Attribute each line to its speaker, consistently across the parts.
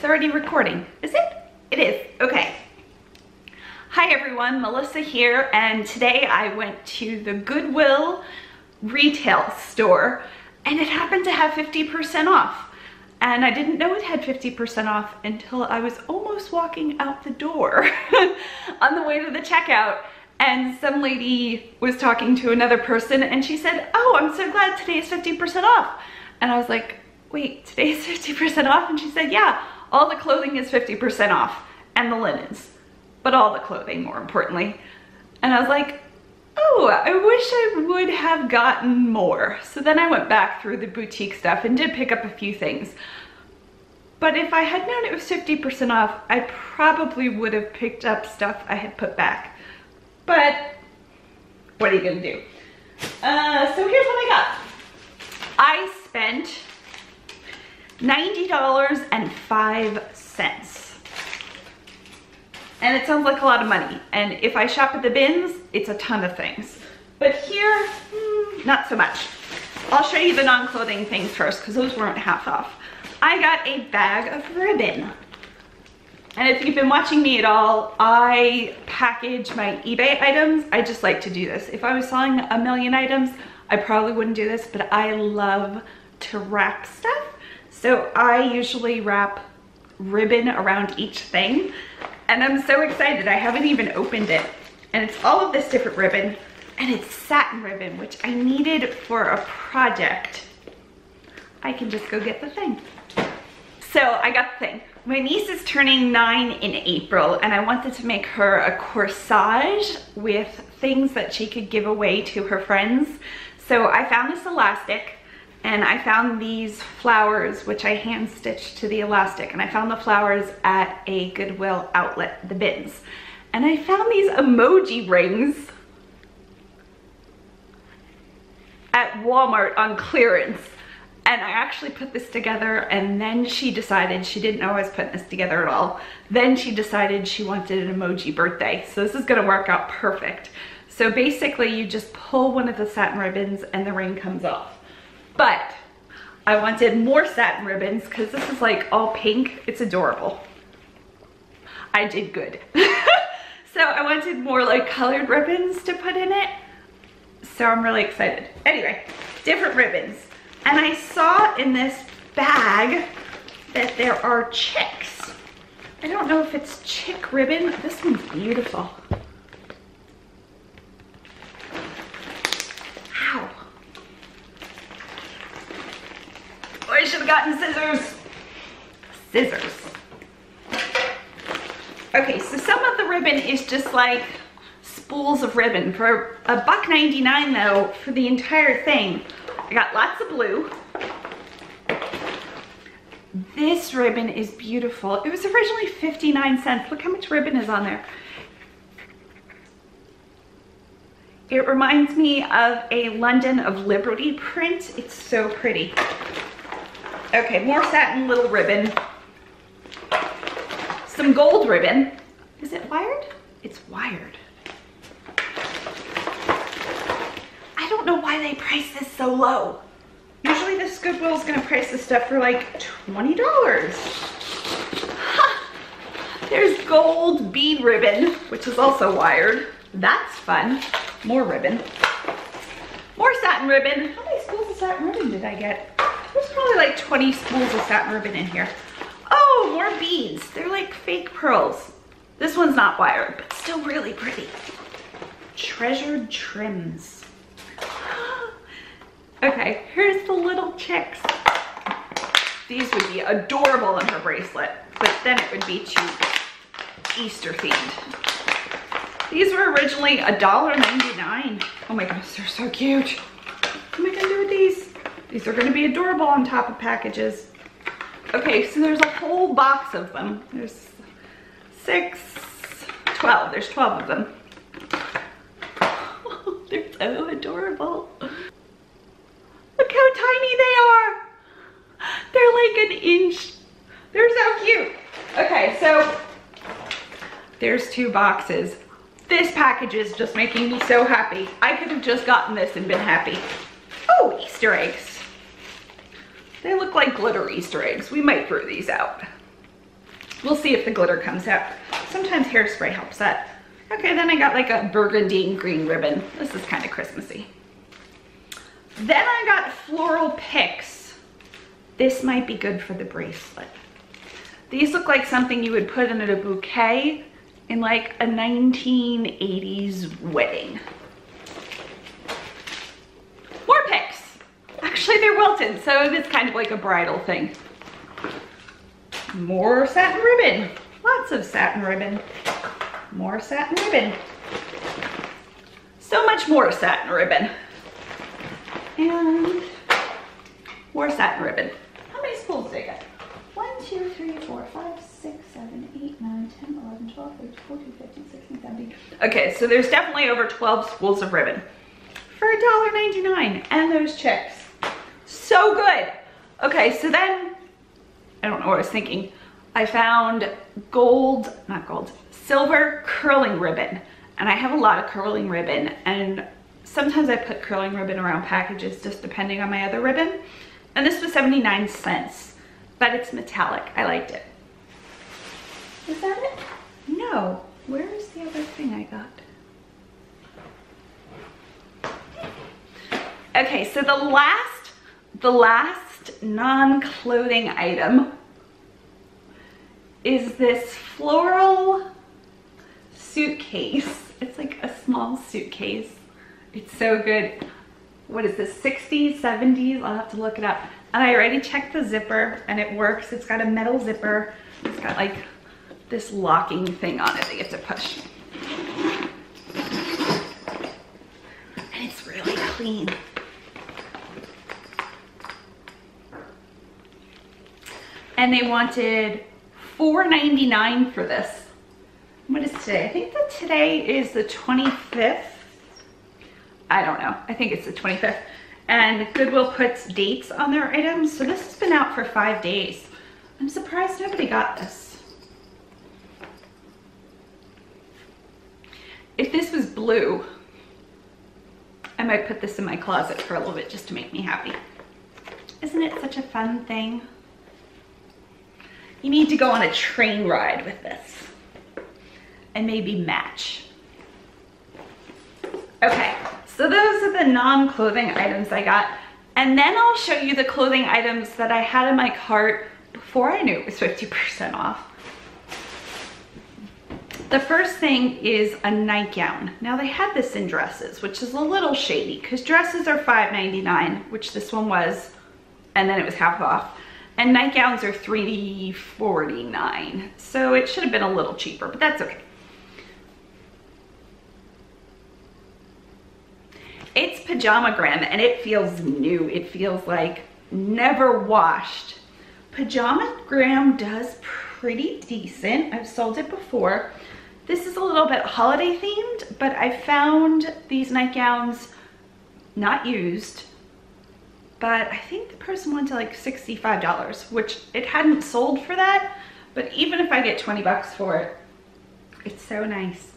Speaker 1: It's already recording. Is it? It is. Okay. Hi everyone, Melissa here, and today I went to the Goodwill retail store and it happened to have 50% off. And I didn't know it had 50% off until I was almost walking out the door on the way to the checkout. And some lady was talking to another person and she said, "Oh, I'm so glad today is 50% off." And I was like, "Wait, today is 50% off?" And she said, "Yeah, all the clothing is 50% off and the linens, but all the clothing more importantly." And I was like, "Oh, I wish I would have gotten more." So then I went back through the boutique stuff and did pick up a few things. But if I had known it was 50% off, I probably would have picked up stuff I had put back. But what are you gonna do? So here's what I got. I spent $90.05. And it sounds like a lot of money. And if I shop at the bins, it's a ton of things. But here, not so much. I'll show you the non-clothing things first because those weren't half off. I got a bag of ribbon. And if you've been watching me at all, I package my eBay items. I just like to do this. If I was selling a million items, I probably wouldn't do this, but I love to wrap stuff. So I usually wrap ribbon around each thing. And I'm so excited, I haven't even opened it. And it's all of this different ribbon, and it's satin ribbon, which I needed for a project. I can just go get the thing. So I got the thing. My niece is turning 9 in April, and I wanted to make her a corsage with things that she could give away to her friends. So I found this elastic, and I found these flowers, which I hand stitched to the elastic, and I found the flowers at a Goodwill outlet, the bins. And I found these emoji rings at Walmart on clearance. And I actually put this together, and then she decided, she didn't know I was putting this together at all. Then she decided she wanted an emoji birthday. So this is gonna work out perfect. So basically you just pull one of the satin ribbons and the ring comes off. But I wanted more satin ribbons because this is like all pink. It's adorable. I did good. So I wanted more like colored ribbons to put in it. So I'm really excited. Anyway, different ribbons. And I saw in this bag that there are chicks. I don't know if it's chick ribbon. This one's beautiful. Ow. Oh, I should have gotten scissors. Scissors. Okay, so some of the ribbon is just like spools of ribbon. For $1.99 though, for the entire thing, I got lots of blue. This ribbon is beautiful. It was originally 59 cents. Look how much ribbon is on there. It reminds me of a London of Liberty print. It's so pretty. Okay, more satin little ribbon. Some gold ribbon. Is it wired? It's wired. I don't know why they price this so low. Usually this Goodwill is gonna price this stuff for like $20. Ha! There's gold bead ribbon, which is also wired. That's fun. More ribbon. More satin ribbon. How many spools of satin ribbon did I get? There's probably like 20 spools of satin ribbon in here. Oh, more beads. They're like fake pearls. This one's not wired, but still really pretty. Treasured trims. Okay, here's the little chicks. These would be adorable in her bracelet, but then it would be too Easter themed. These were originally $1.99. Oh my gosh, they're so cute. What am I gonna do with these? These are gonna be adorable on top of packages. Okay, so there's a whole box of them. There's 6, 12. There's 12 of them. They're so adorable. Look how tiny they are. They're like an inch. They're so cute. Okay, so there's 2 boxes. This package is just making me so happy. I could have just gotten this and been happy. Oh, Easter eggs. They look like glitter Easter eggs. We might throw these out. We'll see if the glitter comes out. Sometimes hairspray helps that. Okay, then I got like a burgundy and green ribbon. This is kind of Christmassy. Then I got floral picks. This might be good for the bracelet. These look like something you would put in a bouquet in like a 1980s wedding. More picks. Actually, they're wilted, so it's kind of like a bridal thing. More satin ribbon. Lots of satin ribbon. More satin ribbon. So much more satin ribbon. And more satin ribbon. How many spools did I get? 1, 2, 3, 4, 5, 6, 7, 8, 9, 10, 11, 12, 13, 14, 15, 16, 17. Okay, so there's definitely over 12 spools of ribbon for $1.99. And those checks. So good. Okay, so then, I don't know what I was thinking. I found silver curling ribbon. And I have a lot of curling ribbon. And sometimes I put curling ribbon around packages just depending on my other ribbon. And this was 79 cents, but it's metallic. I liked it. Is that it? No. Where is the other thing I got? Okay, so the last non-clothing item is this floral suitcase. It's like a small suitcase. It's so good. What is this, 60s, 70s? I'll have to look it up. And I already checked the zipper and it works. It's got a metal zipper. It's got like this locking thing on it that you have to push. And it's really clean. And they wanted $4.99 for this. What is today? I think that today is the 25th. I don't know. I think it's the 25th. And Goodwill puts dates on their items. So this has been out for 5 days. I'm surprised nobody got this. If this was blue, I might put this in my closet for a little bit just to make me happy. Isn't it such a fun thing? You need to go on a train ride with this and maybe match. Okay, so those are the non-clothing items I got. And then I'll show you the clothing items that I had in my cart before I knew it was 50% off. The first thing is a nightgown. Now they had this in dresses, which is a little shady because dresses are $5.99, which this one was, and then it was half off. And nightgowns are $3.49. So it should have been a little cheaper, but that's okay. It's Pajamagram and it feels new. It feels like never washed. Pajamagram does pretty decent. I've sold it before. This is a little bit holiday themed, but I found these nightgowns not used. But I think the person wanted like $65, which it hadn't sold for that. But even if I get 20 bucks for it, it's so nice.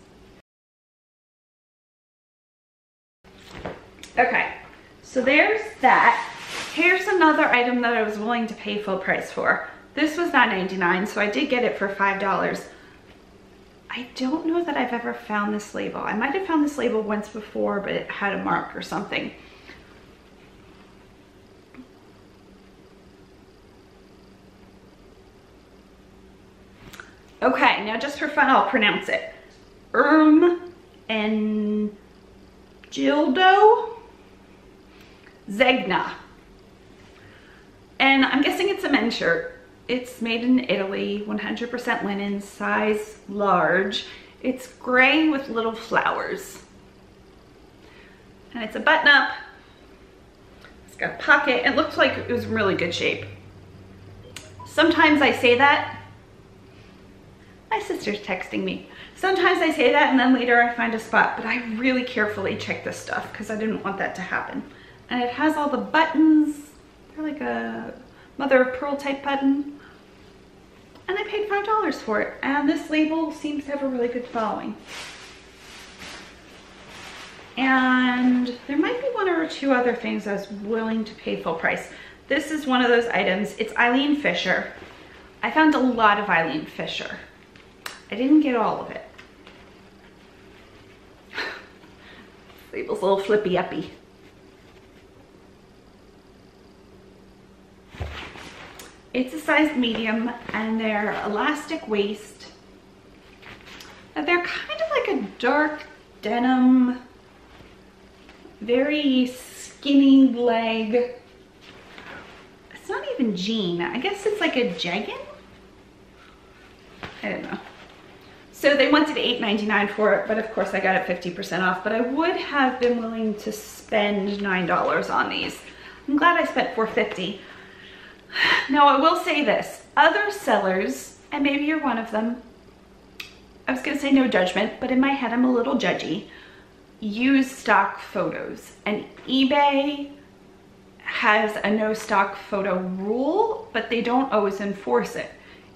Speaker 1: Okay, so there's that. Here's another item that I was willing to pay full price for. This was $9.99, so I did get it for $5. I don't know that I've ever found this label. I might have found this label once before, but it had a mark or something. Okay, now just for fun, I'll pronounce it. Ermenegildo Zegna. And I'm guessing it's a men's shirt. It's made in Italy, 100% linen, size large. It's gray with little flowers. And it's a button up. It's got a pocket. It looks like it was in really good shape. Sometimes I say that. My sister's texting me. Sometimes I say that and then later I find a spot, but I really carefully check this stuff because I didn't want that to happen. And it has all the buttons. They're like a mother of pearl type button. And I paid $5 for it. And this label seems to have a really good following. And there might be one or two other things I was willing to pay full price. This is one of those items. It's Eileen Fisher. I found a lot of Eileen Fisher. I didn't get all of it. Label's a little flippy-uppy. It's a size medium and they're elastic waist. They're kind of like a dark denim, very skinny leg. It's not even jean. I guess it's like a jegging. I don't know. So they wanted $8.99 for it, but of course I got it 50% off, but I would have been willing to spend $9 on these. I'm glad I spent $4.50. Now I will say this, other sellers, and maybe you're one of them, I was gonna say no judgment, but in my head I'm a little judgy, use stock photos. And eBay has a no stock photo rule, but they don't always enforce it.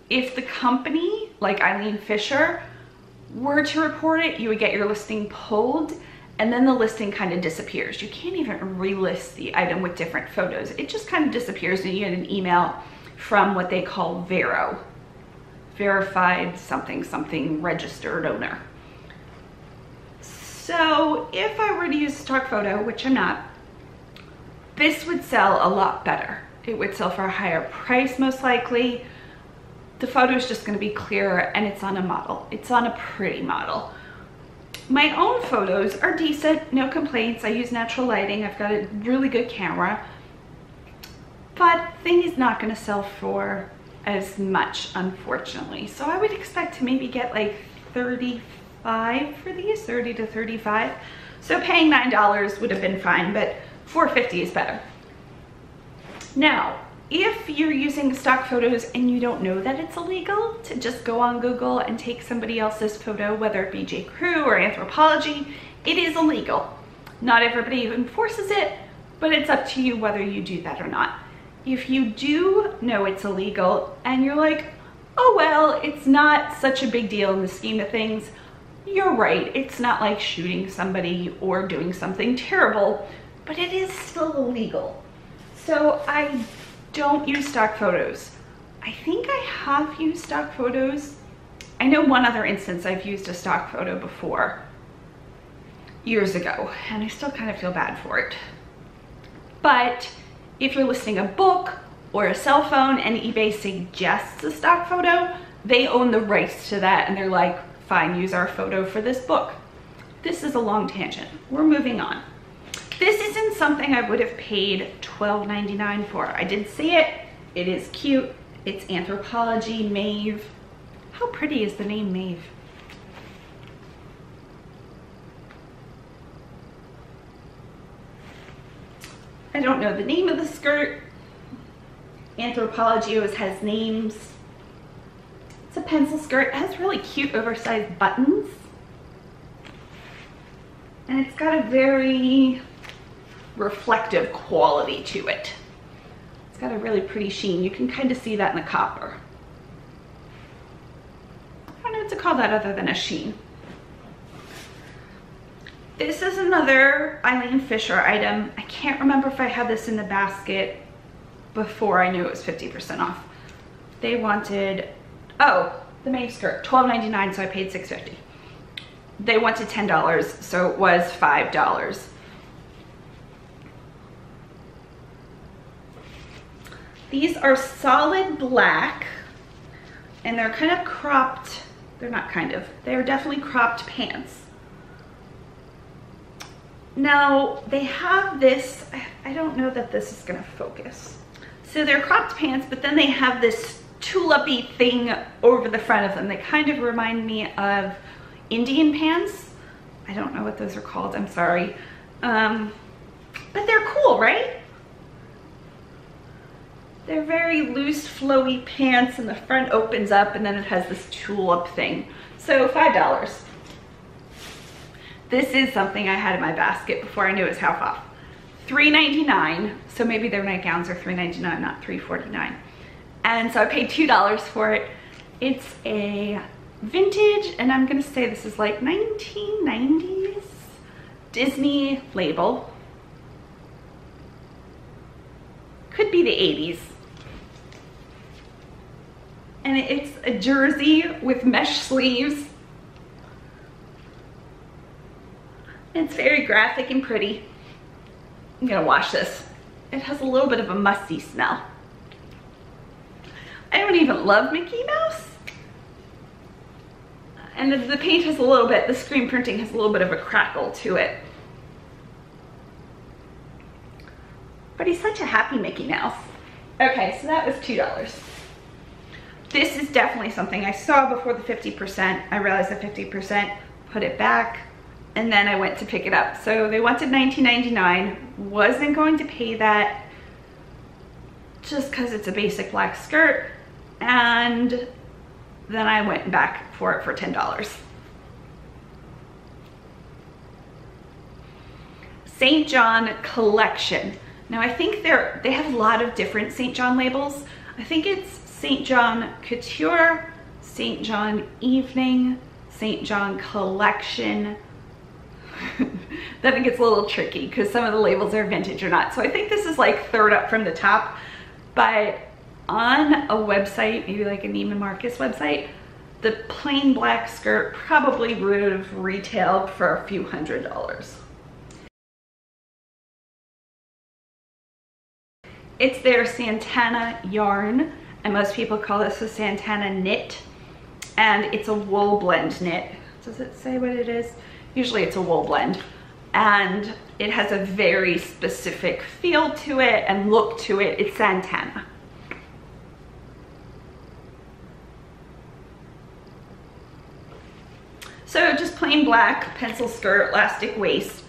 Speaker 1: If the company, like Eileen Fisher, were to report it, you would get your listing pulled, and then the listing kind of disappears. You can't even relist the item with different photos. It just kind of disappears and you get an email from what they call Vero, verified something, something registered owner. So if I were to use a stock photo, which I'm not, this would sell a lot better. It would sell for a higher price most likely. The photo is just going to be clearer and it's on a model. It's on a pretty model. My own photos are decent, no complaints. I use natural lighting. I've got a really good camera. But thing is not going to sell for as much, unfortunately. So I would expect to maybe get like 35 for these, 30 to 35. So paying $9 would have been fine, but $4.50 is better. Now, if you're using stock photos and you don't know that it's illegal to just go on Google and take somebody else's photo, whether it be J. Crew or Anthropology, it is illegal. Not everybody enforces it, but it's up to you whether you do that or not. If you do know it's illegal and you're like, oh well, it's not such a big deal in the scheme of things, you're right. It's not like shooting somebody or doing something terrible, but it is still illegal. So I don't use stock photos. I think I have used stock photos. I know one other instance I've used a stock photo before, years ago, and I still kind of feel bad for it. But if you're listing a book or a cell phone and eBay suggests a stock photo, they own the rights to that and they're like, fine, use our photo for this book. This is a long tangent. We're moving on. This isn't something I would have paid $12.99 for. I did see it. It is cute. It's Anthropology, MAEVE. How pretty is the name MAEVE? I don't know the name of the skirt. Anthropology always has names. It's a pencil skirt. It has really cute oversized buttons. And it's got a very reflective quality to it. It's got a really pretty sheen. You can kind of see that in the copper. I don't know what to call that other than a sheen. This is another Eileen Fisher item. I can't remember if I had this in the basket before I knew it was 50% off. They wanted, oh, the MAEVE skirt, $12.99, so I paid $6.50. They wanted $10, so it was $5. These are solid black, and they're kind of cropped, they're not kind of, they're definitely cropped pants. Now, they have this, I don't know that this is gonna focus. So they're cropped pants, but then they have this tulip-y thing over the front of them. They kind of remind me of Indian pants. I don't know what those are called, I'm sorry. But they're cool, right? They're very loose, flowy pants, and the front opens up, and then it has this tulip thing. So $5. This is something I had in my basket before I knew it was half off. $3.99, so maybe their nightgowns are $3.99, not $3.49. And so I paid $2 for it. It's a vintage, and I'm gonna say this is like 1990s Disney label. Could be the 80s. and it's a jersey with mesh sleeves. It's very graphic and pretty. I'm gonna wash this. It has a little bit of a musty smell. I don't even love Mickey Mouse. And the paint has a little bit, the screen printing has a little bit of a crackle to it. But he's such a happy Mickey Mouse. Okay, so that was $2. This is definitely something I saw before the 50%. I realized the 50%, put it back, and then I went to pick it up. So they wanted $19.99, wasn't going to pay that just because it's a basic black skirt, and then I went back for it for $10. St. John collection. Now I think they have a lot of different St. John labels. I think it's St. John Couture, St. John Evening, St. John Collection. Then it gets a little tricky because some of the labels are vintage or not. So I think this is like third up from the top, but on a website, maybe like a Neiman Marcus website, the plain black skirt probably would have retailed for a few $100s. It's their Santana yarn, and most people call this a Santana knit, and it's a wool blend knit. Does it say what it is? Usually it's a wool blend, and it has a very specific feel to it and look to it. It's Santana. So just plain black, pencil skirt, elastic waist.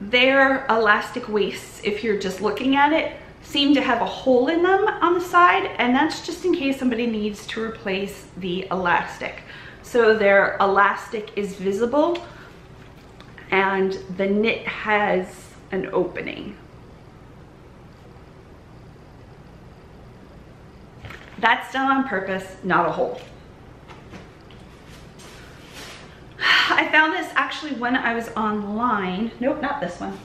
Speaker 1: Their elastic waists, if you're just looking at it, seem to have a hole in them on the side, and that's just in case somebody needs to replace the elastic. So their elastic is visible and the knit has an opening. That's done on purpose, not a hole. I found this actually when I was online. Nope, not this one.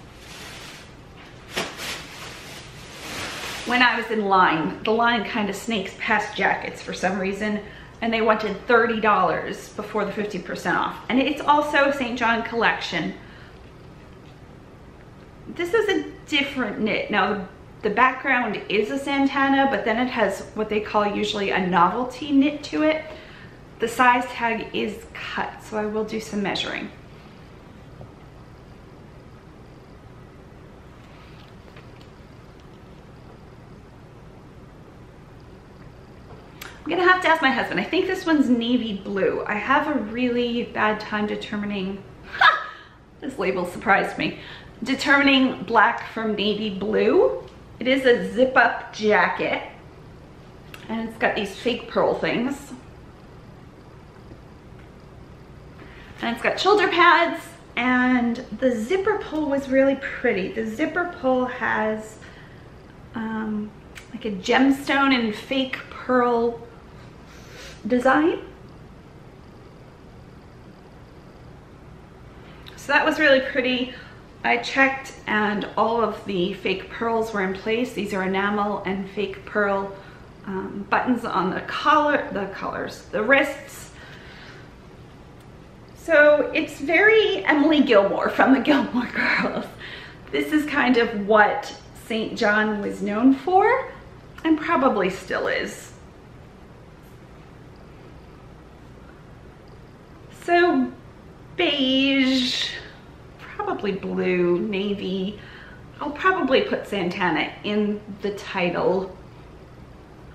Speaker 1: When I was in line, the line kind of snakes past jackets for some reason, and they wanted $30 before the 50% off. And it's also St. John collection. This is a different knit. Now, the background is a Santana, but then it has what they call usually a novelty knit to it. The size tag is cut, so I will do some measuring. I'm gonna have to ask my husband. I think this one's navy blue. I have a really bad time determining, this label surprised me, determining black from navy blue. It is a zip up jacket, and it's got these fake pearl things. And it's got shoulder pads, and the zipper pull was really pretty. The zipper pull has like a gemstone and fake pearl design. So that was really pretty. I checked and all of the fake pearls were in place. These are enamel and fake pearl buttons on the the wrists. So it's very Emily Gilmore from the Gilmore Girls. This is kind of what St. John was known for, and probably still is. So beige, probably blue, navy. I'll probably put Santana in the title.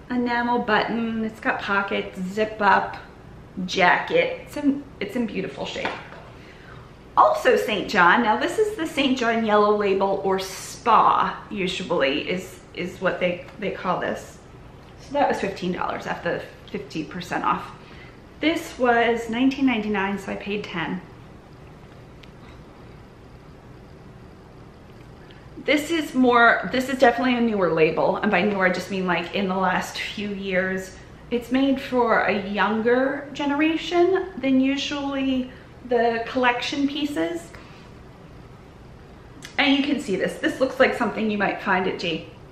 Speaker 1: Enamel button, it's got pockets, zip up, jacket. It's in beautiful shape. Also St. John, now this is the St. John yellow label, or spa usually is what they call this. So that was $15 after the 50% off. This was $19.99, so I paid $10. This is definitely a newer label, and by newer I just mean like in the last few years. It's made for a younger generation than usually the collection pieces. And you can see this. This looks like something you might find at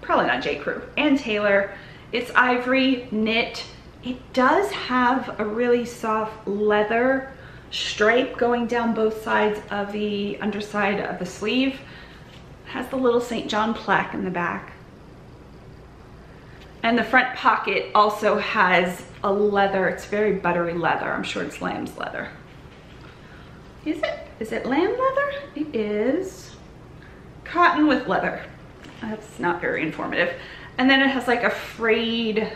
Speaker 1: probably not J. Crew, and Taylor. It's ivory knit. It does have a really soft leather stripe going down both sides of the underside of the sleeve. It has the little St. John plaque in the back. And the front pocket also has a leather. It's very buttery leather. I'm sure it's lamb's leather. Is it? Is it lamb leather? It is cotton with leather. That's not very informative. And then it has like a frayed,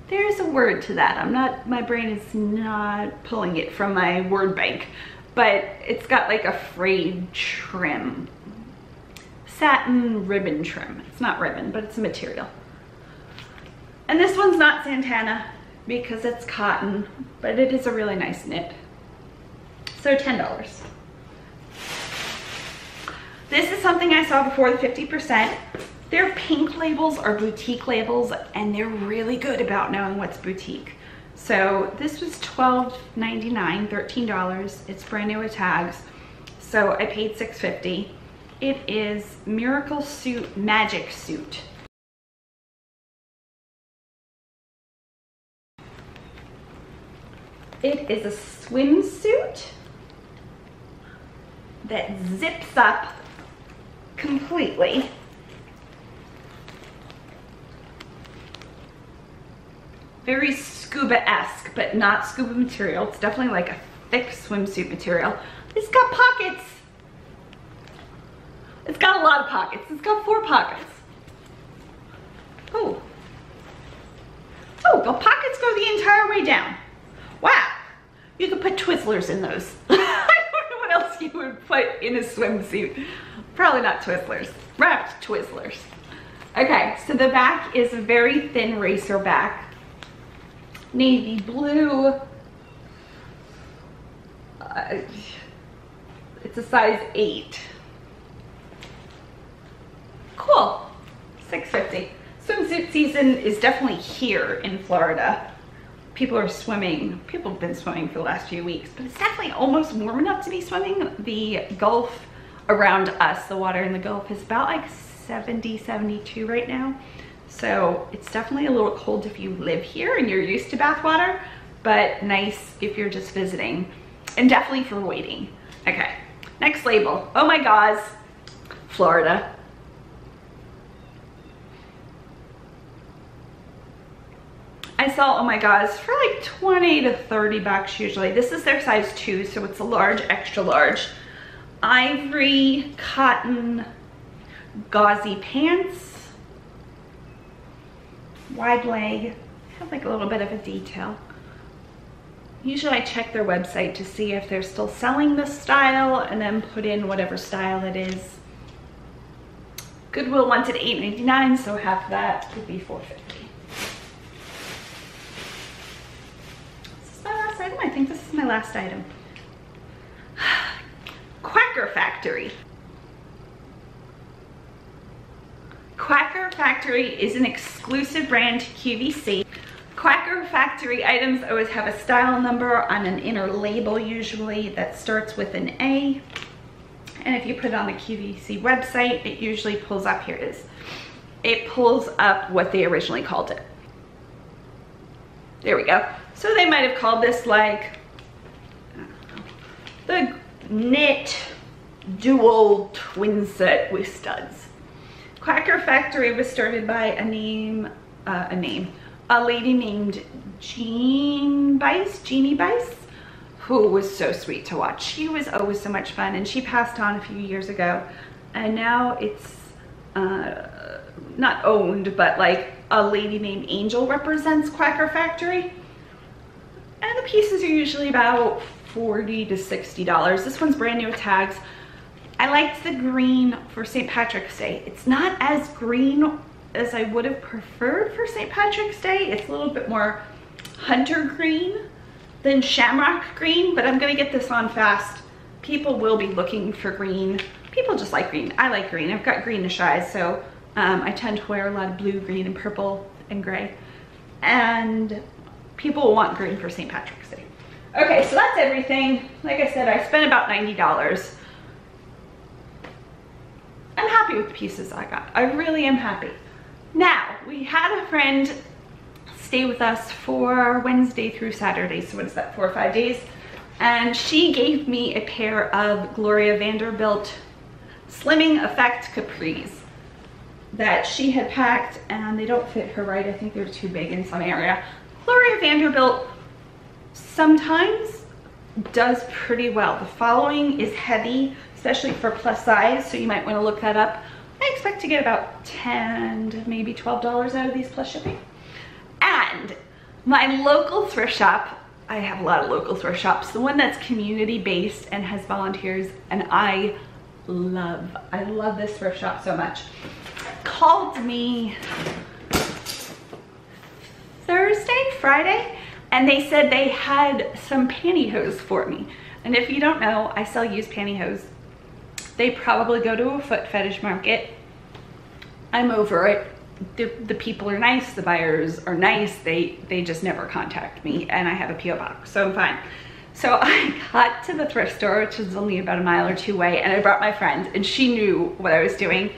Speaker 1: there's a word to that. My brain is not pulling it from my word bank, but it's got like a frayed trim. Satin ribbon trim. It's not ribbon, but it's a material. And this one's not Santana because it's cotton, but it is a really nice knit. So $10. This is something I saw before the 50%. Their pink labels are boutique labels, and they're really good about knowing what's boutique. So this was $12.99, $13. It's brand new with tags. So I paid $6.50. It is Miracle Suit Magic Suit. It is a swimsuit that zips up completely. Very scuba-esque, but not scuba material. It's definitely like a thick swimsuit material. It's got pockets. It's got a lot of pockets. It's got 4 pockets. Oh. Oh, the pockets go the entire way down. Wow. You could put Twizzlers in those. I don't know what else you would put in a swimsuit. Probably not Twizzlers. Wrapped Twizzlers. Okay, so the back is a very thin racer back. Navy blue. It's a size 8. Cool. $6.50. Swimsuit season is definitely here in Florida. People are swimming. People have been swimming for the last few weeks, but it's definitely almost warm enough to be swimming. The Gulf around us, the water in the Gulf is about like 70, 72 right now. So it's definitely a little cold if you live here and you're used to bath water, but nice if you're just visiting, and definitely for waiting. Okay, next label. Oh my God, Florida. I sell Oh My Gods for like 20 to 30 bucks usually. This is their size 2, so it's a large, extra large. Ivory, cotton, gauzy pants. Wide leg, have like a little bit of a detail. Usually I check their website to see if they're still selling this style and then put in whatever style it is. Goodwill wanted $8.99, so half of that would be $4.50. This is my last item. I think this is my last item. Quacker Factory. Quacker Factory is an exclusive brand to QVC. Quacker Factory items always have a style number on an inner label usually that starts with an A. And if you put it on the QVC website, it usually pulls up, here it is. It pulls up what they originally called it. There we go. So they might have called this like, I don't know, the knit dual twin set with studs. Quacker Factory was started by a lady named Jeannie Bice, who was so sweet to watch. She was always so much fun, and she passed on a few years ago, and now it's not owned, but like a lady named Angel represents Quacker Factory, and the pieces are usually about $40 to $60. This one's brand new with tags. I liked the green for St. Patrick's Day. It's not as green as I would have preferred for St. Patrick's Day. It's a little bit more hunter green than shamrock green, but I'm gonna get this on fast. People will be looking for green. People just like green. I like green. I've got greenish eyes, so I tend to wear a lot of blue, green, and purple and gray. And people want green for St. Patrick's Day. Okay, so that's everything. Like I said, I spent about $90. I'm happy with the pieces I got. I really am happy. Now, we had a friend stay with us for Wednesday through Saturday, so what is that, 4 or 5 days? And she gave me a pair of Gloria Vanderbilt Slimming Effect capris that she had packed, and they don't fit her right. I think they're too big in some area. Gloria Vanderbilt sometimes does pretty well. The following is heavy, especially for plus size, so you might want to look that up. I expect to get about $10 to maybe $12 out of these plus shipping. And my local thrift shop, I have a lot of local thrift shops, the one that's community based and has volunteers, and I love this thrift shop so much, called me Friday, and they said they had some pantyhose for me. And if you don't know, I sell used pantyhose. They probably go to a foot fetish market. I'm over it. The people are nice, the buyers are nice, they just never contact me, and I have a P.O. box, so I'm fine. So I got to the thrift store, which is only about a mile or two away, and I brought my friend, and she knew what I was doing,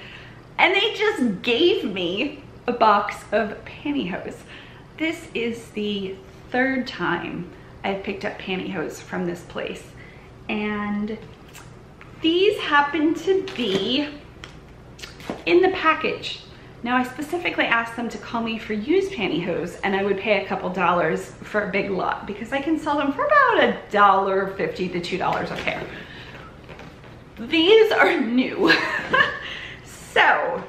Speaker 1: and they just gave me a box of pantyhose. This is the 3rd time I've picked up pantyhose from this place, and these happen to be in the package. Now, I specifically asked them to call me for used pantyhose, and I would pay a couple dollars for a big lot because I can sell them for about $1.50 to $2 a pair. These are new. So,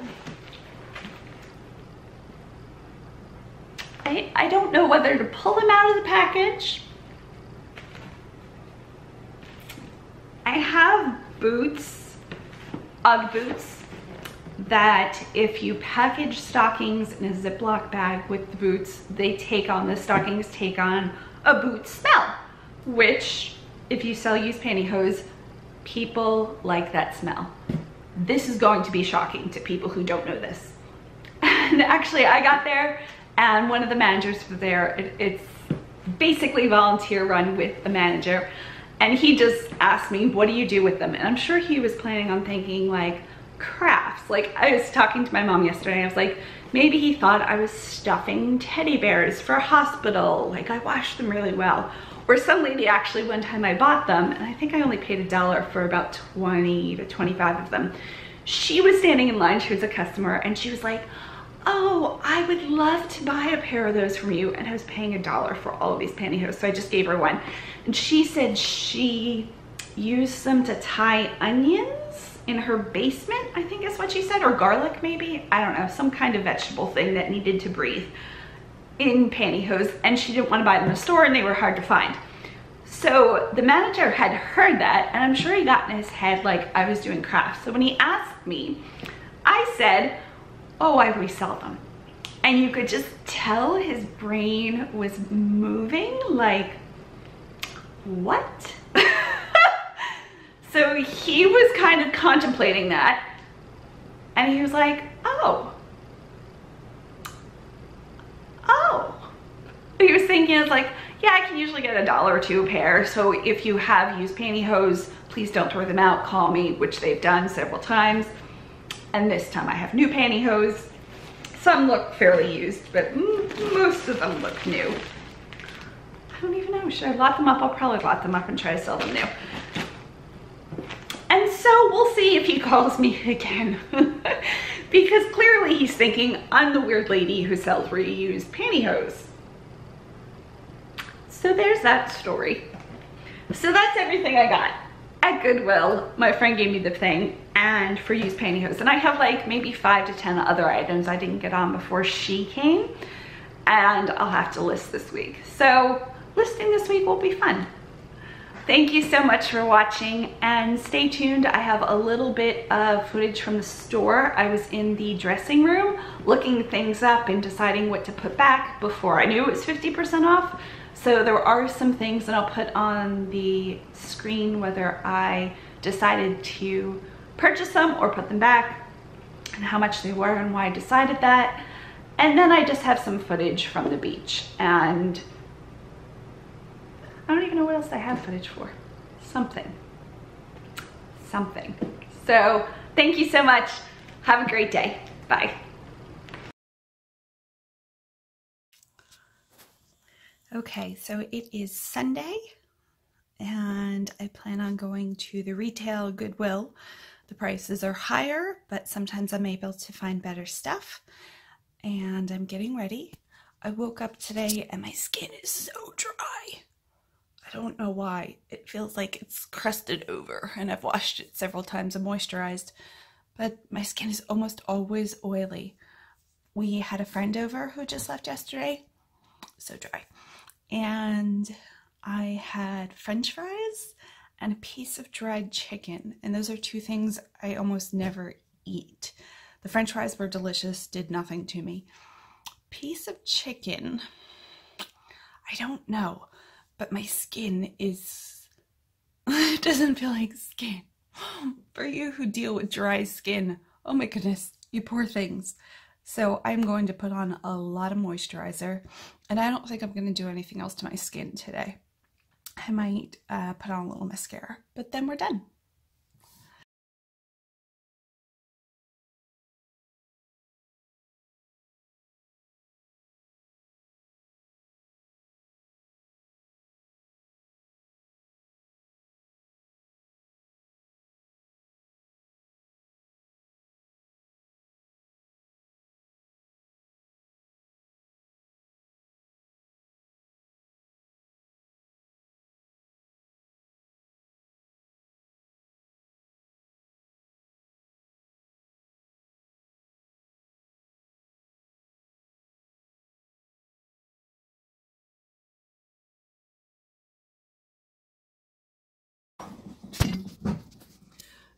Speaker 1: I don't know whether to pull them out of the package. I have boots, Ugg boots, that if you package stockings in a Ziploc bag with the boots, the stockings take on a boot smell, which if you sell used pantyhose, people like that smell. This is going to be shocking to people who don't know this. And actually I got there and one of the managers was there. It's basically volunteer run with the manager. And he just asked me, what do you do with them? And I'm sure he was planning on thinking like crafts. Like, I was talking to my mom yesterday and I was like, maybe he thought I was stuffing teddy bears for a hospital. Like, I washed them really well. Or some lady actually, one time I bought them and I think I only paid $1 for about 20 to 25 of them. She was standing in line, she was a customer, and she was like, oh, I would love to buy a pair of those from you. And I was paying $1 for all of these pantyhose, so I just gave her one. And she said she used them to tie onions in her basement, I think is what she said, or garlic maybe, I don't know, some kind of vegetable thing that needed to breathe in pantyhose, and she didn't want to buy them in the store and they were hard to find. So the manager had heard that, and I'm sure he got in his head like I was doing crafts. So when he asked me, I said, oh, I resell them. And you could just tell his brain was moving like, what? So he was kind of contemplating that, and he was like, oh. He was thinking, it's like, yeah, I can usually get $1 or $2 a pair, so if you have used pantyhose, please don't throw them out, call me, which they've done several times. And this time I have new pantyhose. Some look fairly used, but most of them look new. I don't even know, should I lot them up? I'll probably lot them up and try to sell them new. And so we'll see if he calls me again. Because clearly he's thinking I'm the weird lady who sells reused pantyhose. So there's that story. So that's everything I got at Goodwill. My friend gave me the thing, and for used pantyhose. And I have like maybe 5 to 10 other items I didn't get on before she came, and I'll have to list this week. So listing this week will be fun. Thank you so much for watching, and stay tuned. I have a little bit of footage from the store. I was in the dressing room looking things up and deciding what to put back before I knew it was 50% off. So there are some things that I'll put on the screen whether I decided to purchase them or put them back, and how much they were and why I decided that. And then I just have some footage from the beach, and I don't even know what else I have footage for. Something. So thank you so much. Have a great day. Bye. Okay, so it is Sunday and I plan on going to the retail Goodwill. The prices are higher, but sometimes I'm able to find better stuff. And I'm getting ready. I woke up today and my skin is so dry. I don't know why. It feels like it's crusted over, and I've washed it several times and moisturized, but my skin is almost always oily. We had a friend over who just left yesterday. So dry. And I had French fries and a piece of dried chicken, and those are two things I almost never eat. The French fries were delicious, did nothing to me. Piece of chicken, I don't know, but my skin is, it doesn't feel like skin. For you who deal with dry skin, oh my goodness, you poor things. So I'm going to put on a lot of moisturizer, and I don't think I'm going to do anything else to my skin today. I might put on a little mascara, but then we're done.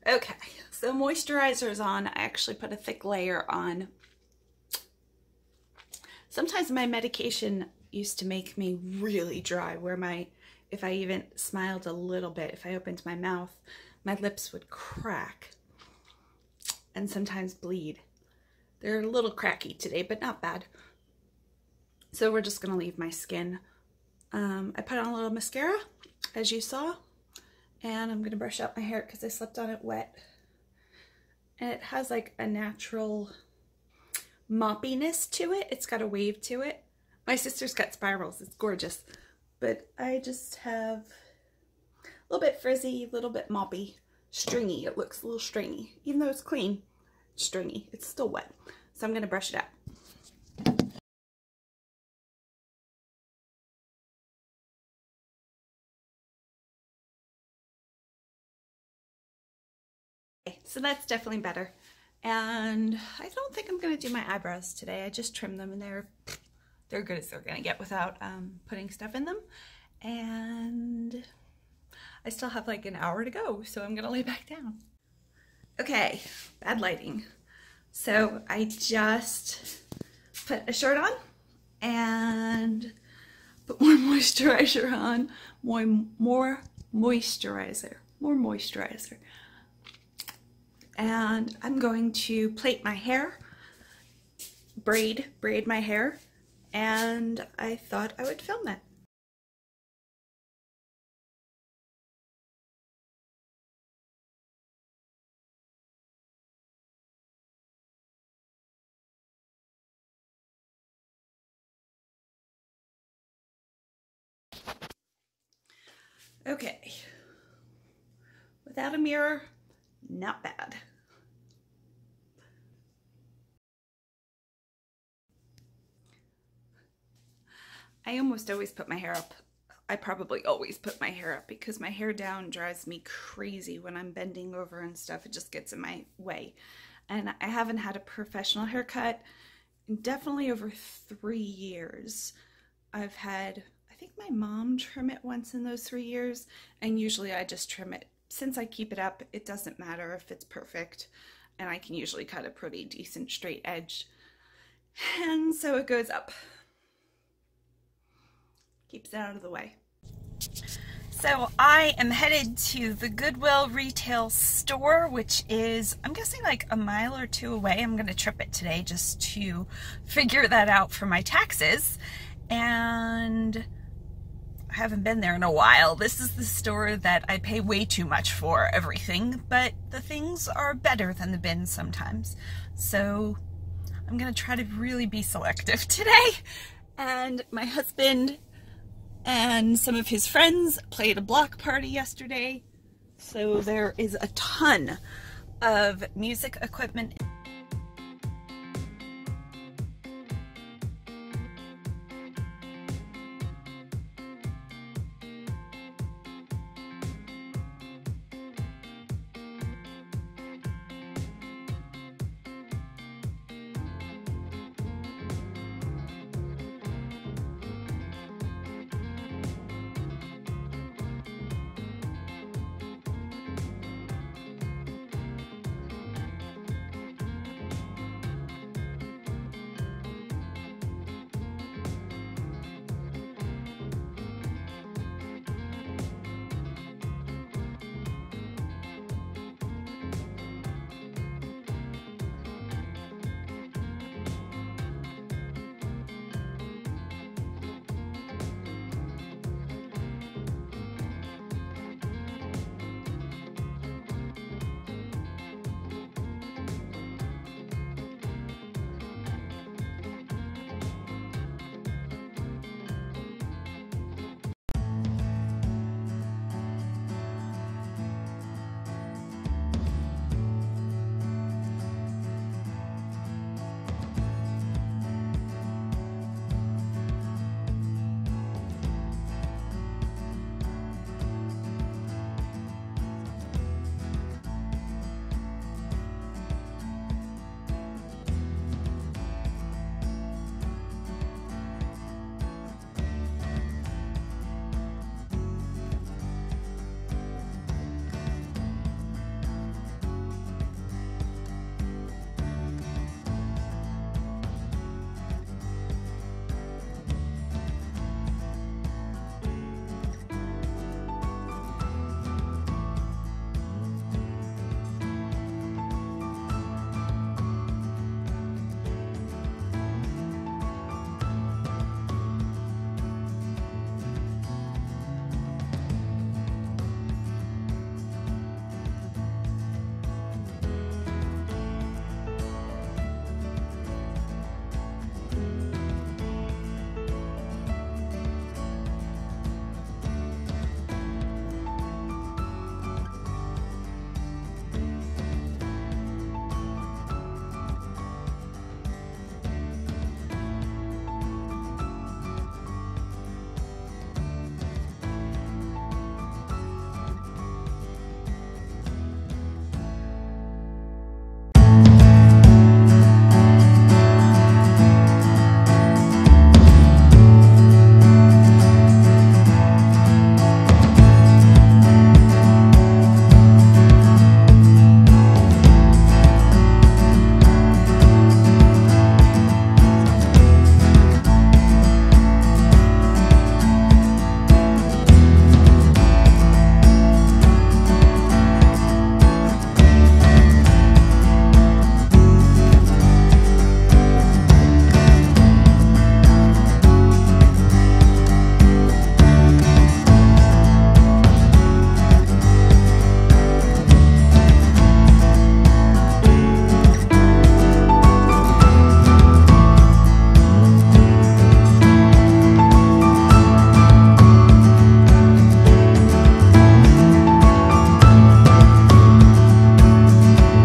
Speaker 1: Okay, so moisturizer is on. I actually put a thick layer on. Sometimes my medication used to make me really dry, where if I even smiled a little bit, if I opened my mouth, my lips would crack and sometimes bleed. They're a little cracky today, but not bad. So we're just gonna leave my skin. I put on a little mascara, as you saw. And I'm gonna brush out my hair because I slept on it wet. And it has like a natural moppiness to it. It's got a wave to it. My sister's got spirals, it's gorgeous. But I just have a little bit frizzy, a little bit moppy, stringy. It looks a little stringy. Even though it's clean, it's stringy. It's still wet. So I'm gonna brush it out. So that's definitely better. And I don't think I'm going to do my eyebrows today. I just trimmed them and they're good as they're going to get without putting stuff in them. And I still have like an hour to go, so I'm going to lay back down. Okay, bad lighting. So I just put a shirt on and put more moisturizer on. More moisturizer. And I'm going to plait my hair, braid my hair, and I thought I would film it. Okay, without a mirror, not bad. I almost always put my hair up. I probably always put my hair up because my hair down drives me crazy when I'm bending over and stuff. It just gets in my way. And I haven't had a professional haircut in definitely over 3 years. I've had, I think my mom trim it once in those 3 years, and usually I just trim it. Since I keep it up, it doesn't matter if it's perfect, and I can usually cut a pretty decent straight edge. And so it goes up. Keeps it out of the way. So I am headed to the Goodwill retail store, which is, I'm guessing, like a mile or two away. I'm going to trip it today just to figure that out for my taxes. And I haven't been there in a while. This is the store that I pay way too much for everything, but the things are better than the bins sometimes. So I'm gonna try to really be selective today. And my husband and some of his friends played a block party yesterday. So there is a ton of music equipment.